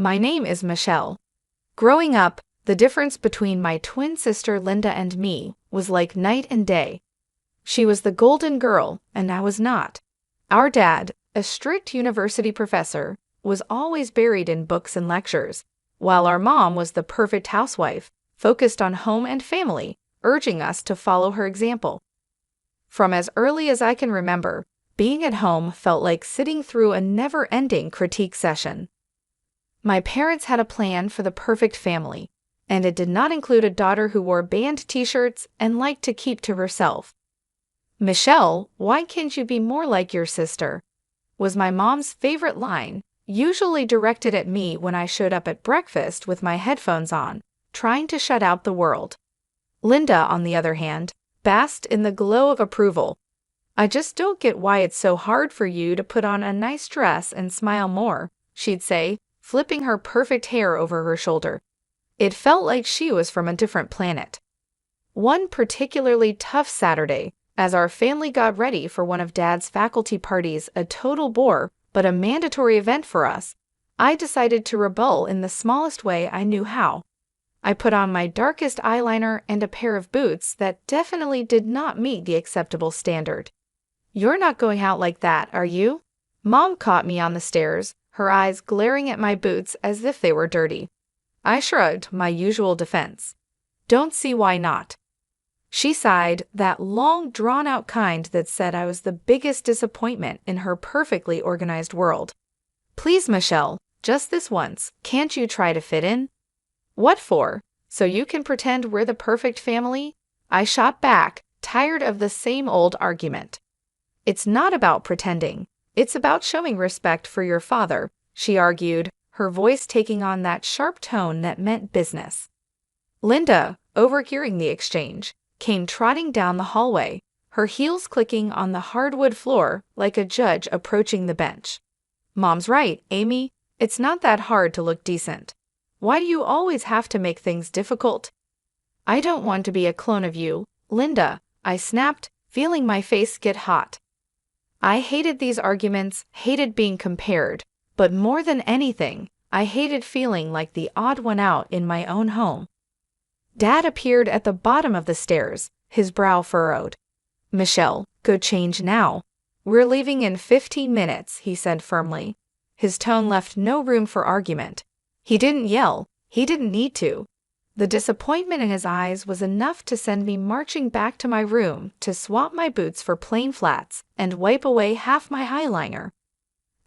My name is Michelle. Growing up, the difference between my twin sister Linda and me was like night and day. She was the golden girl, and I was not. Our dad, a strict university professor, was always buried in books and lectures, while our mom was the perfect housewife, focused on home and family, urging us to follow her example. From as early as I can remember, being at home felt like sitting through a never-ending critique session. My parents had a plan for the perfect family, and it did not include a daughter who wore band t-shirts and liked to keep to herself. "Michelle, why can't you be more like your sister?" was my mom's favorite line, usually directed at me when I showed up at breakfast with my headphones on, trying to shut out the world. Linda, on the other hand, basked in the glow of approval. "I just don't get why it's so hard for you to put on a nice dress and smile more," she'd say, flipping her perfect hair over her shoulder. It felt like she was from a different planet. One particularly tough Saturday, as our family got ready for one of Dad's faculty parties, a total bore but a mandatory event for us, I decided to rebel in the smallest way I knew how. I put on my darkest eyeliner and a pair of boots that definitely did not meet the acceptable standard. "You're not going out like that, are you?" Mom caught me on the stairs, her eyes glaring at my boots as if they were dirty. I shrugged, my usual defense. "Don't see why not." She sighed, that long, drawn-out kind that said I was the biggest disappointment in her perfectly organized world. "Please, Michelle, just this once, can't you try to fit in?" "What for? So you can pretend we're the perfect family?" I shot back, tired of the same old argument. "It's not about pretending. It's about showing respect for your father," she argued, her voice taking on that sharp tone that meant business. Linda, overhearing the exchange, came trotting down the hallway, her heels clicking on the hardwood floor like a judge approaching the bench. "Mom's right, Amy. It's not that hard to look decent. Why do you always have to make things difficult?" "I don't want to be a clone of you, Linda," I snapped, feeling my face get hot. I hated these arguments, hated being compared, but more than anything, I hated feeling like the odd one out in my own home. Dad appeared at the bottom of the stairs, his brow furrowed. "Michelle, go change now. We're leaving in 15 minutes, he said firmly. His tone left no room for argument. He didn't yell, he didn't need to. The disappointment in his eyes was enough to send me marching back to my room to swap my boots for plain flats and wipe away half my eyeliner.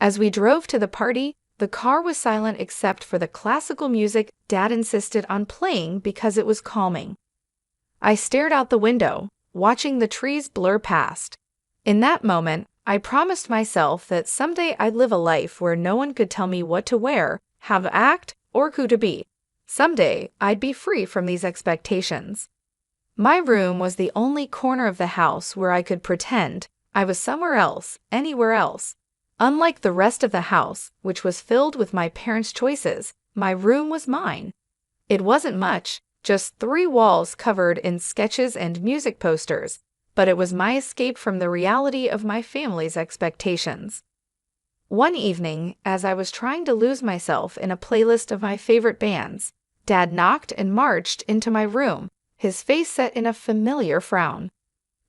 As we drove to the party, the car was silent except for the classical music Dad insisted on playing because it was calming. I stared out the window, watching the trees blur past. In that moment, I promised myself that someday I'd live a life where no one could tell me what to wear, how to act, or who to be. Someday, I'd be free from these expectations. My room was the only corner of the house where I could pretend I was somewhere else, anywhere else. Unlike the rest of the house, which was filled with my parents' choices, my room was mine. It wasn't much, just 3 walls covered in sketches and music posters, but it was my escape from the reality of my family's expectations. One evening, as I was trying to lose myself in a playlist of my favorite bands, Dad knocked and marched into my room, his face set in a familiar frown.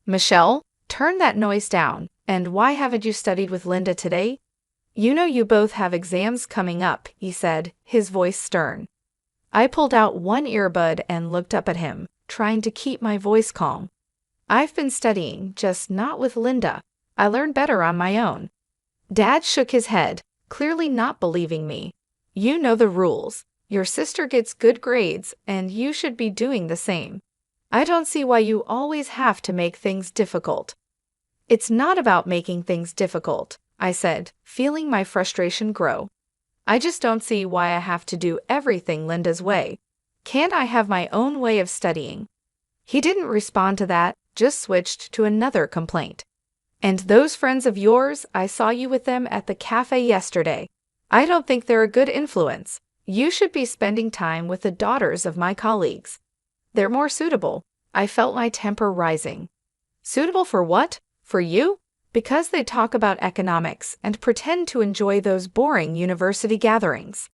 "Michelle, turn that noise down, and why haven't you studied with Linda today? You know you both have exams coming up," he said, his voice stern. I pulled out one earbud and looked up at him, trying to keep my voice calm. "I've been studying, just not with Linda. I learn better on my own." Dad shook his head, clearly not believing me. "You know the rules. Your sister gets good grades, and you should be doing the same. I don't see why you always have to make things difficult." "It's not about making things difficult," I said, feeling my frustration grow. "I just don't see why I have to do everything Linda's way. Can't I have my own way of studying?" He didn't respond to that, just switched to another complaint. "And those friends of yours, I saw you with them at the cafe yesterday. I don't think they're a good influence. You should be spending time with the daughters of my colleagues. They're more suitable." I felt my temper rising. "Suitable for what? For you?" "Because they talk about economics and pretend to enjoy those boring university gatherings."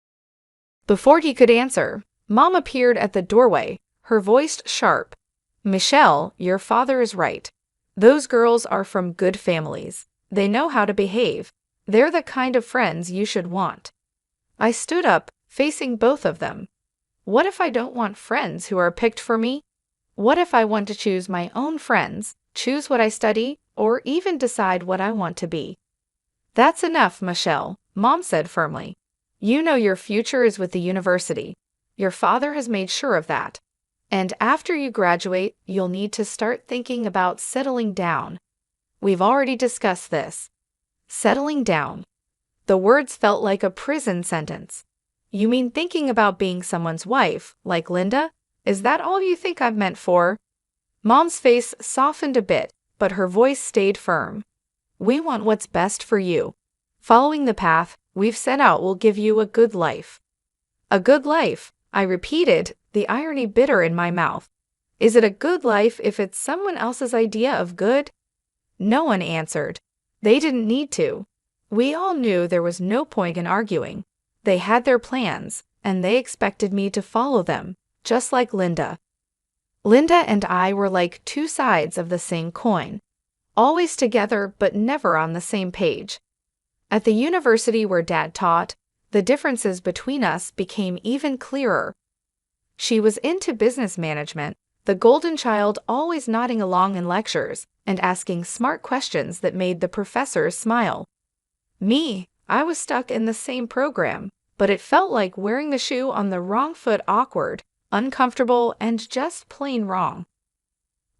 Before he could answer, Mom appeared at the doorway, her voice sharp. Michelle, your father is right. Those girls are from good families. They know how to behave. They're the kind of friends you should want. I stood up, facing both of them. What if I don't want friends who are picked for me? What if I want to choose my own friends, choose what I study, or even decide what I want to be? That's enough, Michelle, Mom said firmly. You know your future is with the university. Your father has made sure of that. And after you graduate, you'll need to start thinking about settling down. We've already discussed this. Settling down. The words felt like a prison sentence. You mean thinking about being someone's wife, like Linda? Is that all you think I'm meant for? Mom's face softened a bit, but her voice stayed firm. We want what's best for you. Following the path we've set out will give you a good life. A good life, I repeated, the irony bitter in my mouth. Is it a good life if it's someone else's idea of good? No one answered. They didn't need to. We all knew there was no point in arguing. They had their plans, and they expected me to follow them, just like Linda. Linda and I were like two sides of the same coin, always together but never on the same page. At the university where Dad taught, the differences between us became even clearer. She was into business management, the golden child always nodding along in lectures and asking smart questions that made the professors smile. Me, I was stuck in the same program, but it felt like wearing the shoe on the wrong foot, awkward, uncomfortable, and just plain wrong.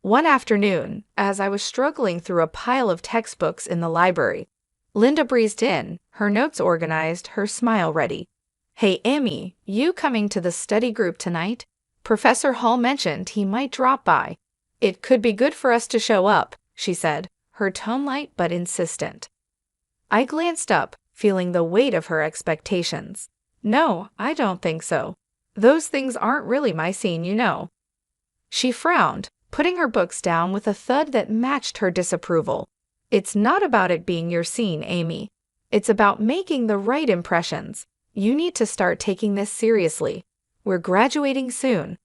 One afternoon, as I was struggling through a pile of textbooks in the library, Linda breezed in, her notes organized, her smile ready. Hey Amy, you coming to the study group tonight? Professor Hall mentioned he might drop by. It could be good for us to show up, she said, her tone light but insistent. I glanced up, feeling the weight of her expectations. No, I don't think so. Those things aren't really my scene, you know. She frowned, putting her books down with a thud that matched her disapproval. It's not about it being your scene, Amy. It's about making the right impressions. You need to start taking this seriously. We're graduating soon.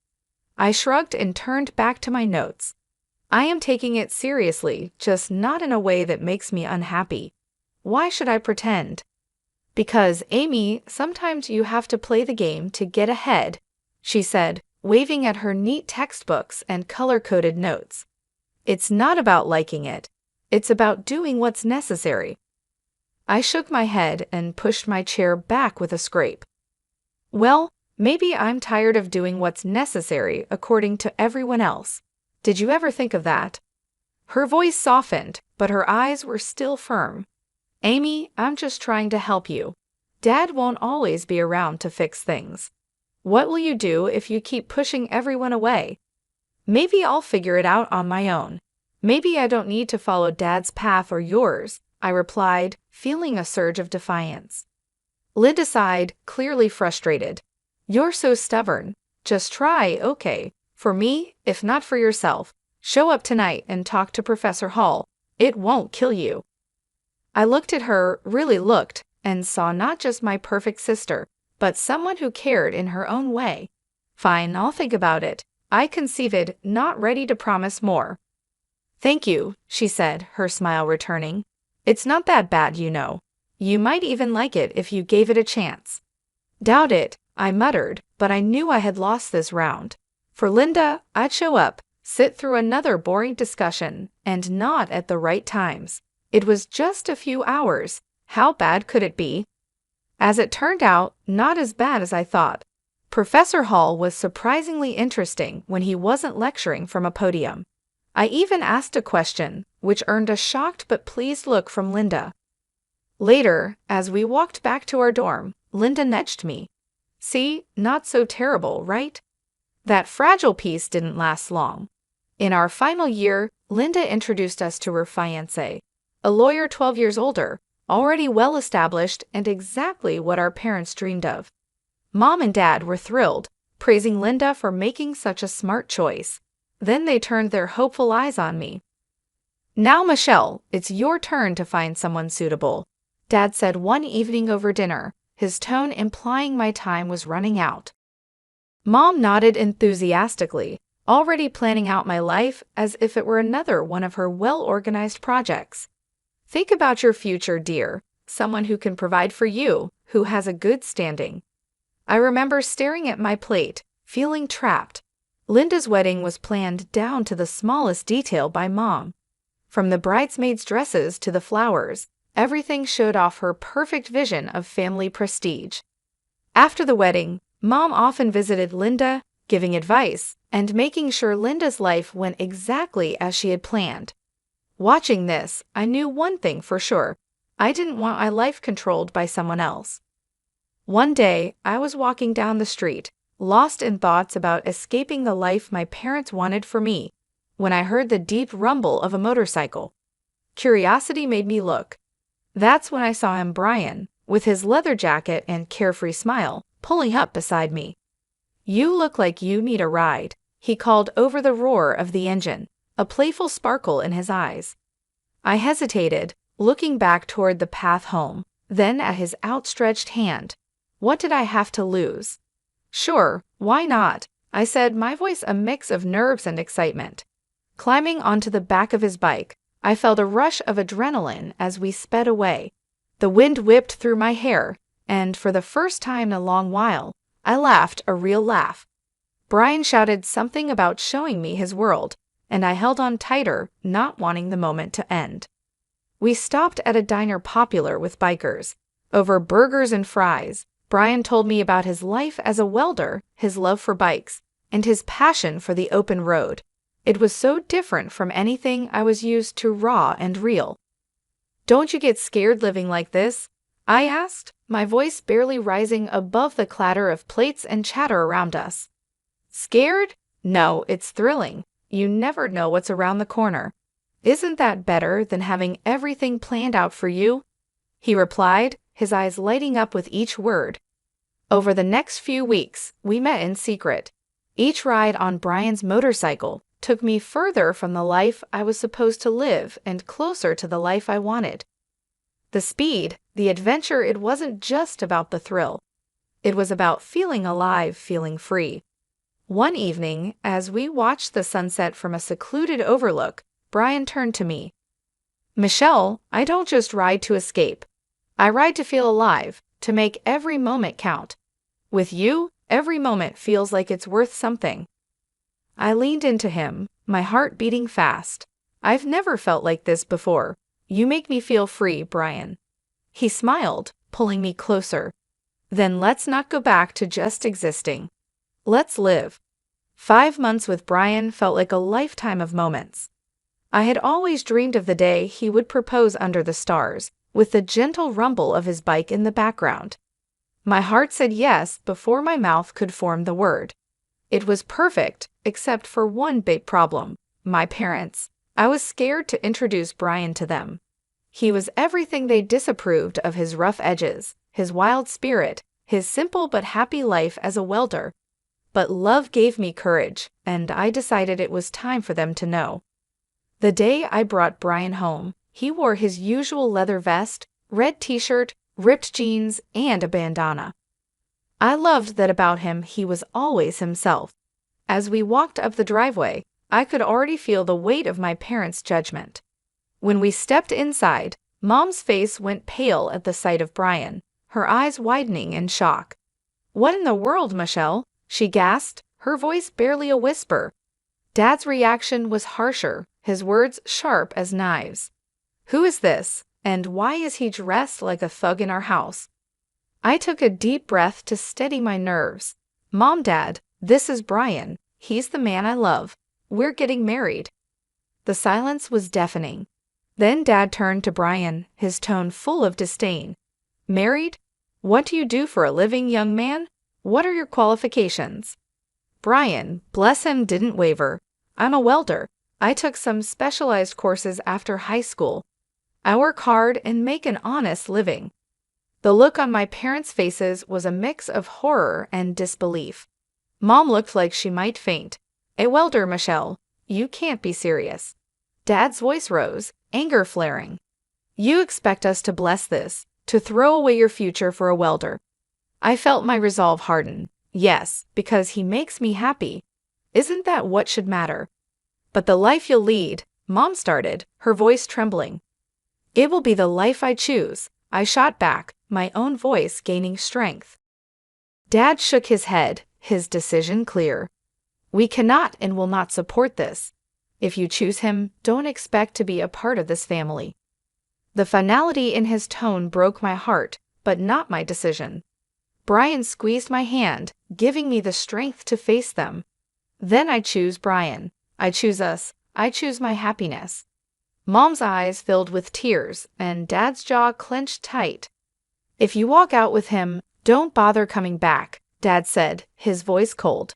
I shrugged and turned back to my notes. I am taking it seriously, just not in a way that makes me unhappy. Why should I pretend? Because, Amy, sometimes you have to play the game to get ahead, she said, waving at her neat textbooks and color-coded notes. It's not about liking it. It's about doing what's necessary. I shook my head and pushed my chair back with a scrape. Well, maybe I'm tired of doing what's necessary according to everyone else. Did you ever think of that? Her voice softened, but her eyes were still firm. Amy, I'm just trying to help you. Dad won't always be around to fix things. What will you do if you keep pushing everyone away? Maybe I'll figure it out on my own. Maybe I don't need to follow Dad's path or yours, I replied, feeling a surge of defiance. Linda sighed, clearly frustrated. You're so stubborn. Just try, okay. For me, if not for yourself, show up tonight and talk to Professor Hall. It won't kill you. I looked at her, really looked, and saw not just my perfect sister, but someone who cared in her own way. Fine, I'll think about it, I conceded, not ready to promise more. Thank you, she said, her smile returning. It's not that bad, you know. You might even like it if you gave it a chance. Doubt it, I muttered, but I knew I had lost this round. For Linda, I'd show up, sit through another boring discussion, and not at the right times. It was just a few hours. How bad could it be? As it turned out, not as bad as I thought. Professor Hall was surprisingly interesting when he wasn't lecturing from a podium. I even asked a question, which earned a shocked but pleased look from Linda. Later, as we walked back to our dorm, Linda nudged me. See, not so terrible, right? That fragile piece didn't last long. In our final year, Linda introduced us to her fiancé, a lawyer 12 years older, already well established and exactly what our parents dreamed of. Mom and Dad were thrilled, praising Linda for making such a smart choice. Then they turned their hopeful eyes on me. Now, Michelle, it's your turn to find someone suitable, Dad said one evening over dinner, his tone implying my time was running out. Mom nodded enthusiastically, already planning out my life as if it were another one of her well-organized projects. Think about your future, dear, someone who can provide for you, who has a good standing. I remember staring at my plate, feeling trapped. Linda's wedding was planned down to the smallest detail by Mom. From the bridesmaids' dresses to the flowers, everything showed off her perfect vision of family prestige. After the wedding, Mom often visited Linda, giving advice and making sure Linda's life went exactly as she had planned. Watching this, I knew one thing for sure. I didn't want my life controlled by someone else. One day, I was walking down the street, lost in thoughts about escaping the life my parents wanted for me, when I heard the deep rumble of a motorcycle. Curiosity made me look. That's when I saw him, Brian, with his leather jacket and carefree smile, pulling up beside me. "You look like you need a ride," he called over the roar of the engine, a playful sparkle in his eyes. I hesitated, looking back toward the path home, then at his outstretched hand. What did I have to lose? "Sure, why not?" I said, my voice a mix of nerves and excitement. Climbing onto the back of his bike, I felt a rush of adrenaline as we sped away. The wind whipped through my hair, and for the first time in a long while, I laughed a real laugh. Brian shouted something about showing me his world, and I held on tighter, not wanting the moment to end. We stopped at a diner popular with bikers. Over burgers and fries, Brian told me about his life as a welder, his love for bikes, and his passion for the open road. It was so different from anything I was used to, raw and real. "Don't you get scared living like this?" I asked, my voice barely rising above the clatter of plates and chatter around us. "Scared? No, it's thrilling. You never know what's around the corner. Isn't that better than having everything planned out for you?" he replied, his eyes lighting up with each word. Over the next few weeks, we met in secret. Each ride on Brian's motorcycle took me further from the life I was supposed to live and closer to the life I wanted. The speed, the adventure, it wasn't just about the thrill. It was about feeling alive, feeling free. One evening, as we watched the sunset from a secluded overlook, Brian turned to me. "Michelle, I don't just ride to escape. I ride to feel alive, to make every moment count. With you, every moment feels like it's worth something." I leaned into him, my heart beating fast. "I've never felt like this before. You make me feel free, Brian." He smiled, pulling me closer. "Then let's not go back to just existing. Let's live." 5 months with Brian felt like a lifetime of moments. I had always dreamed of the day he would propose under the stars, with the gentle rumble of his bike in the background. My heart said yes before my mouth could form the word. It was perfect, except for one big problem: my parents. I was scared to introduce Brian to them. He was everything they disapproved of: his rough edges, his wild spirit, his simple but happy life as a welder. But love gave me courage, and I decided it was time for them to know. The day I brought Brian home, he wore his usual leather vest, red t-shirt, ripped jeans, and a bandana. I loved that about him. He was always himself. As we walked up the driveway, I could already feel the weight of my parents' judgment. When we stepped inside, Mom's face went pale at the sight of Brian, her eyes widening in shock. "What in the world, Michelle?" she gasped, her voice barely a whisper. Dad's reaction was harsher, his words sharp as knives. "Who is this, and why is he dressed like a thug in our house?" I took a deep breath to steady my nerves. "Mom, Dad, this is Brian. He's the man I love. We're getting married." The silence was deafening. Then Dad turned to Brian, his tone full of disdain. "Married? What do you do for a living, young man? What are your qualifications?" Brian, bless him, didn't waver. "I'm a welder. I took some specialized courses after high school. I work hard and make an honest living." The look on my parents' faces was a mix of horror and disbelief. Mom looked like she might faint. "A welder, Michelle? You can't be serious." Dad's voice rose, anger flaring. "You expect us to bless this, to throw away your future for a welder? I felt my resolve harden. Yes, because he makes me happy. Isn't that what should matter? But the life you'll lead, Mom started, her voice trembling. It will be the life I choose, I shot back, my own voice gaining strength. Dad shook his head, his decision clear. We cannot and will not support this. If you choose him, don't expect to be a part of this family. The finality in his tone broke my heart, but not my decision. Brian squeezed my hand, giving me the strength to face them. Then I choose Brian. I choose us. I choose my happiness. Mom's eyes filled with tears, and Dad's jaw clenched tight. If you walk out with him, don't bother coming back, Dad said, his voice cold.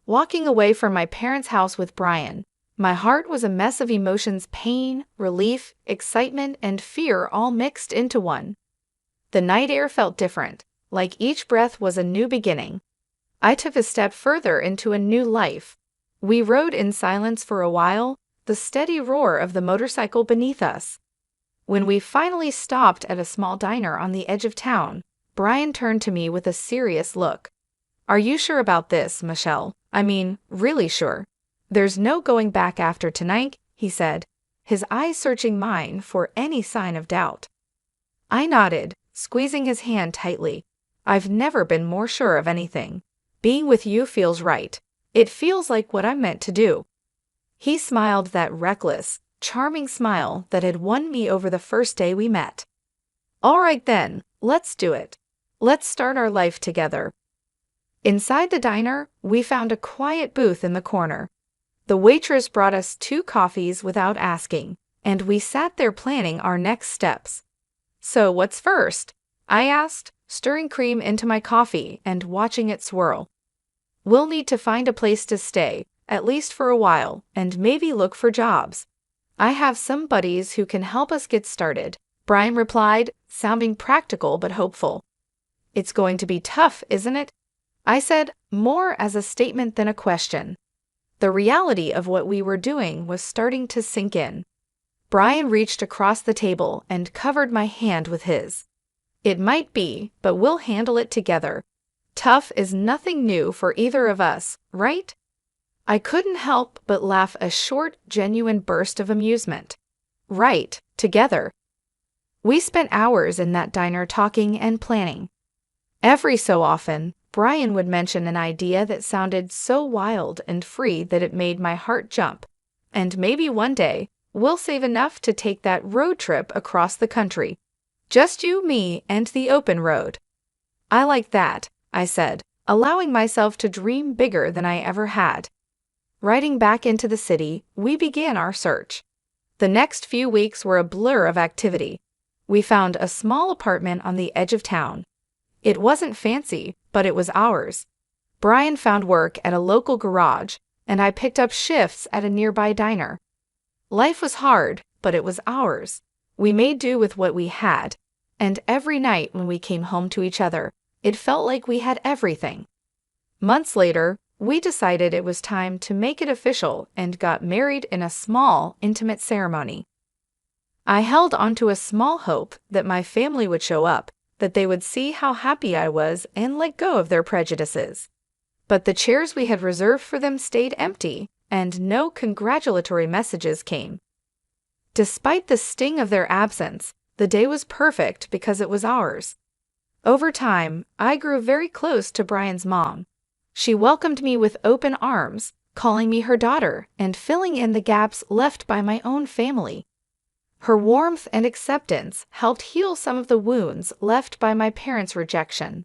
Walking away from my parents' house with Brian, my heart was a mess of emotions: pain, relief, excitement, and fear all mixed into one. The night air felt different, like each breath was a new beginning. I took a step further into a new life. We rode in silence for a while, the steady roar of the motorcycle beneath us. When we finally stopped at a small diner on the edge of town, Brian turned to me with a serious look. Are you sure about this, Michelle? I mean, really sure. There's no going back after tonight, he said, his eyes searching mine for any sign of doubt. I nodded, squeezing his hand tightly. I've never been more sure of anything. Being with you feels right. It feels like what I'm meant to do. He smiled that reckless, charming smile that had won me over the first day we met. All right then, let's do it. Let's start our life together. Inside the diner, we found a quiet booth in the corner. The waitress brought us 2 coffees without asking, and we sat there planning our next steps. So what's first? I asked, stirring cream into my coffee and watching it swirl. We'll need to find a place to stay, at least for a while, and maybe look for jobs. I have some buddies who can help us get started, Brian replied, sounding practical but hopeful. It's going to be tough, isn't it? I said, more as a statement than a question. The reality of what we were doing was starting to sink in. Brian reached across the table and covered my hand with his. It might be, but we'll handle it together. Tough is nothing new for either of us, right? I couldn't help but laugh, a short, genuine burst of amusement. Right, together. We spent hours in that diner talking and planning. Every so often, Brian would mention an idea that sounded so wild and free that it made my heart jump. And maybe one day, we'll save enough to take that road trip across the country. Just you, me, and the open road. I like that, I said, allowing myself to dream bigger than I ever had. Riding back into the city, we began our search. The next few weeks were a blur of activity. We found a small apartment on the edge of town. It wasn't fancy, but it was ours. Brian found work at a local garage, and I picked up shifts at a nearby diner. Life was hard, but it was ours. We made do with what we had, and every night when we came home to each other, it felt like we had everything. Months later, we decided it was time to make it official and got married in a small, intimate ceremony. I held onto a small hope that my family would show up, that they would see how happy I was and let go of their prejudices. But the chairs we had reserved for them stayed empty, and no congratulatory messages came. Despite the sting of their absence, the day was perfect because it was ours. Over time, I grew very close to Brian's mom. She welcomed me with open arms, calling me her daughter and filling in the gaps left by my own family. Her warmth and acceptance helped heal some of the wounds left by my parents' rejection.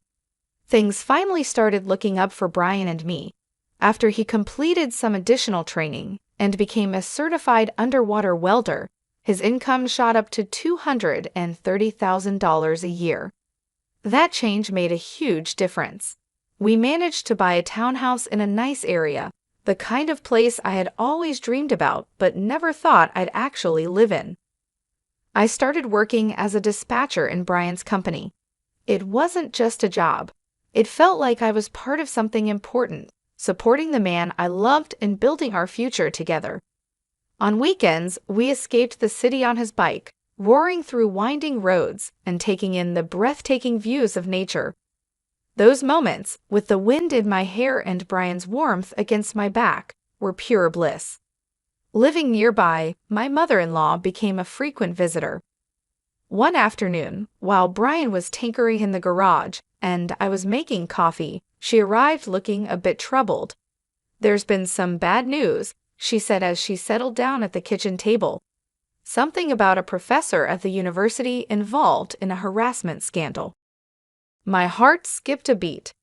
Things finally started looking up for Brian and me. After he completed some additional training and became a certified underwater welder, his income shot up to $230,000 a year. That change made a huge difference. We managed to buy a townhouse in a nice area, the kind of place I had always dreamed about but never thought I'd actually live in. I started working as a dispatcher in Brian's company. It wasn't just a job. It felt like I was part of something important, supporting the man I loved and building our future together. On weekends, we escaped the city on his bike, roaring through winding roads and taking in the breathtaking views of nature. Those moments, with the wind in my hair and Brian's warmth against my back, were pure bliss. Living nearby, my mother-in-law became a frequent visitor. One afternoon, while Brian was tinkering in the garage and I was making coffee, she arrived looking a bit troubled. "There's been some bad news," she said as she settled down at the kitchen table. "Something about a professor at the university involved in a harassment scandal." My heart skipped a beat.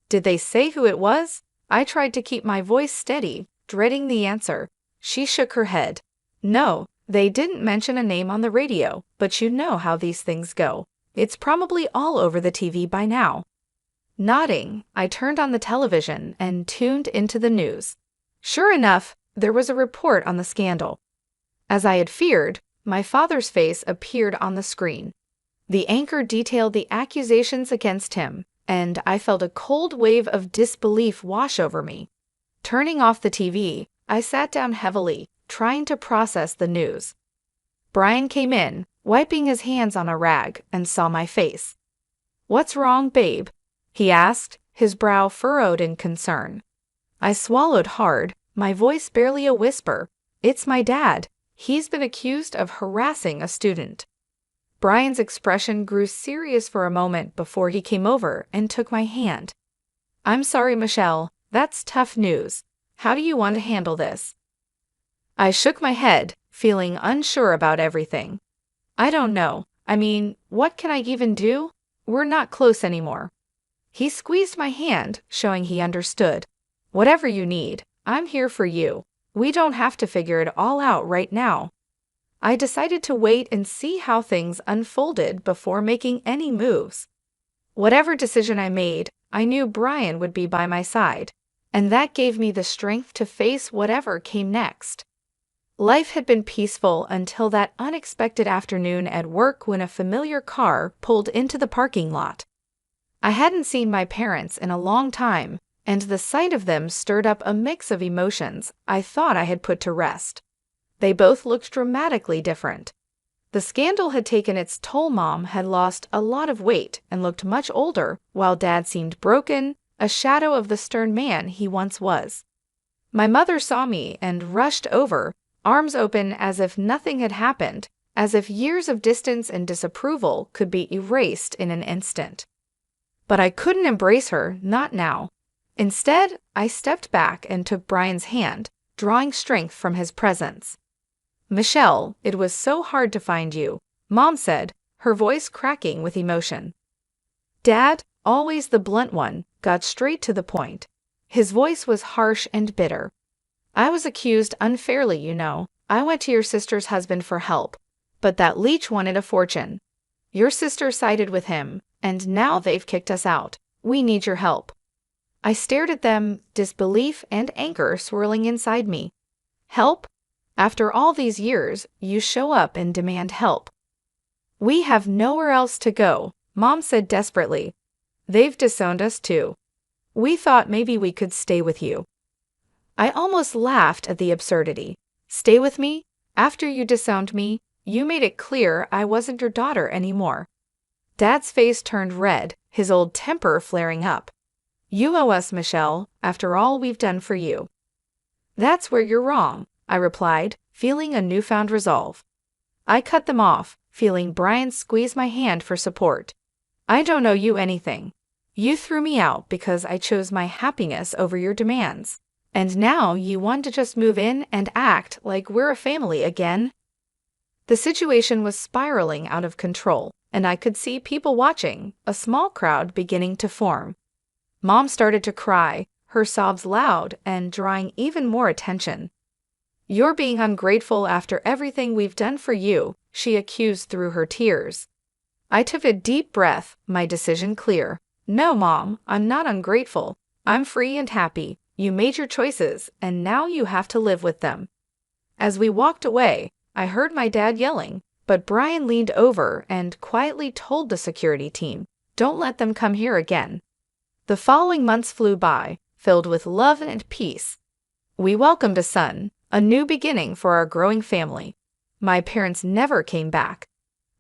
Did they say who it was? I tried to keep my voice steady, dreading the answer. She shook her head. "No, they didn't mention a name on the radio, but you know how these things go. It's probably all over the TV by now." Nodding, I turned on the television and tuned into the news. Sure enough, there was a report on the scandal. As I had feared, my father's face appeared on the screen. The anchor detailed the accusations against him, and I felt a cold wave of disbelief wash over me. Turning off the TV, I sat down heavily, trying to process the news. Brian came in, wiping his hands on a rag, and saw my face. "What's wrong, babe?" he asked, his brow furrowed in concern. I swallowed hard, my voice barely a whisper. "It's my dad. He's been accused of harassing a student." Brian's expression grew serious for a moment before he came over and took my hand. "I'm sorry, Michelle. That's tough news. How do you want to handle this?" I shook my head, feeling unsure about everything. "I don't know. I mean, what can I even do? We're not close anymore." He squeezed my hand, showing he understood. "Whatever you need, I'm here for you. We don't have to figure it all out right now." I decided to wait and see how things unfolded before making any moves. Whatever decision I made, I knew Brian would be by my side, and that gave me the strength to face whatever came next. Life had been peaceful until that unexpected afternoon at work when a familiar car pulled into the parking lot. I hadn't seen my parents in a long time, and the sight of them stirred up a mix of emotions I thought I had put to rest. They both looked dramatically different. The scandal had taken its toll. Mom had lost a lot of weight and looked much older, while Dad seemed broken, a shadow of the stern man he once was. My mother saw me and rushed over, arms open as if nothing had happened, as if years of distance and disapproval could be erased in an instant. But I couldn't embrace her, not now. Instead, I stepped back and took Brian's hand, drawing strength from his presence. "Michelle, it was so hard to find you," Mom said, her voice cracking with emotion. Dad, always the blunt one, got straight to the point. His voice was harsh and bitter. "I was accused unfairly, you know. I went to your sister's husband for help, but that leech wanted a fortune. Your sister sided with him, and now they've kicked us out. We need your help." I stared at them, disbelief and anger swirling inside me. "Help? After all these years, you show up and demand help." "We have nowhere else to go," Mom said desperately. "They've disowned us too. We thought maybe we could stay with you." I almost laughed at the absurdity. "Stay with me? After you disowned me, you made it clear I wasn't your daughter anymore." Dad's face turned red, his old temper flaring up. "You owe us, Michelle, after all we've done for you." "That's where you're wrong," I replied, feeling a newfound resolve. I cut them off, feeling Brian squeeze my hand for support. "I don't owe you anything. You threw me out because I chose my happiness over your demands. And now you want to just move in and act like we're a family again?" The situation was spiraling out of control, and I could see people watching, a small crowd beginning to form. Mom started to cry, her sobs loud and drawing even more attention. "You're being ungrateful after everything we've done for you," she accused through her tears. I took a deep breath, my decision clear. "No, Mom, I'm not ungrateful. I'm free and happy. You made your choices, and now you have to live with them." As we walked away, I heard my dad yelling, but Brian leaned over and quietly told the security team, "Don't let them come here again." The following months flew by, filled with love and peace. We welcomed a son, a new beginning for our growing family. My parents never came back.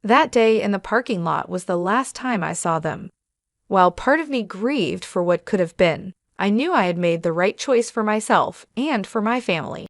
That day in the parking lot was the last time I saw them. While part of me grieved for what could have been, I knew I had made the right choice for myself and for my family.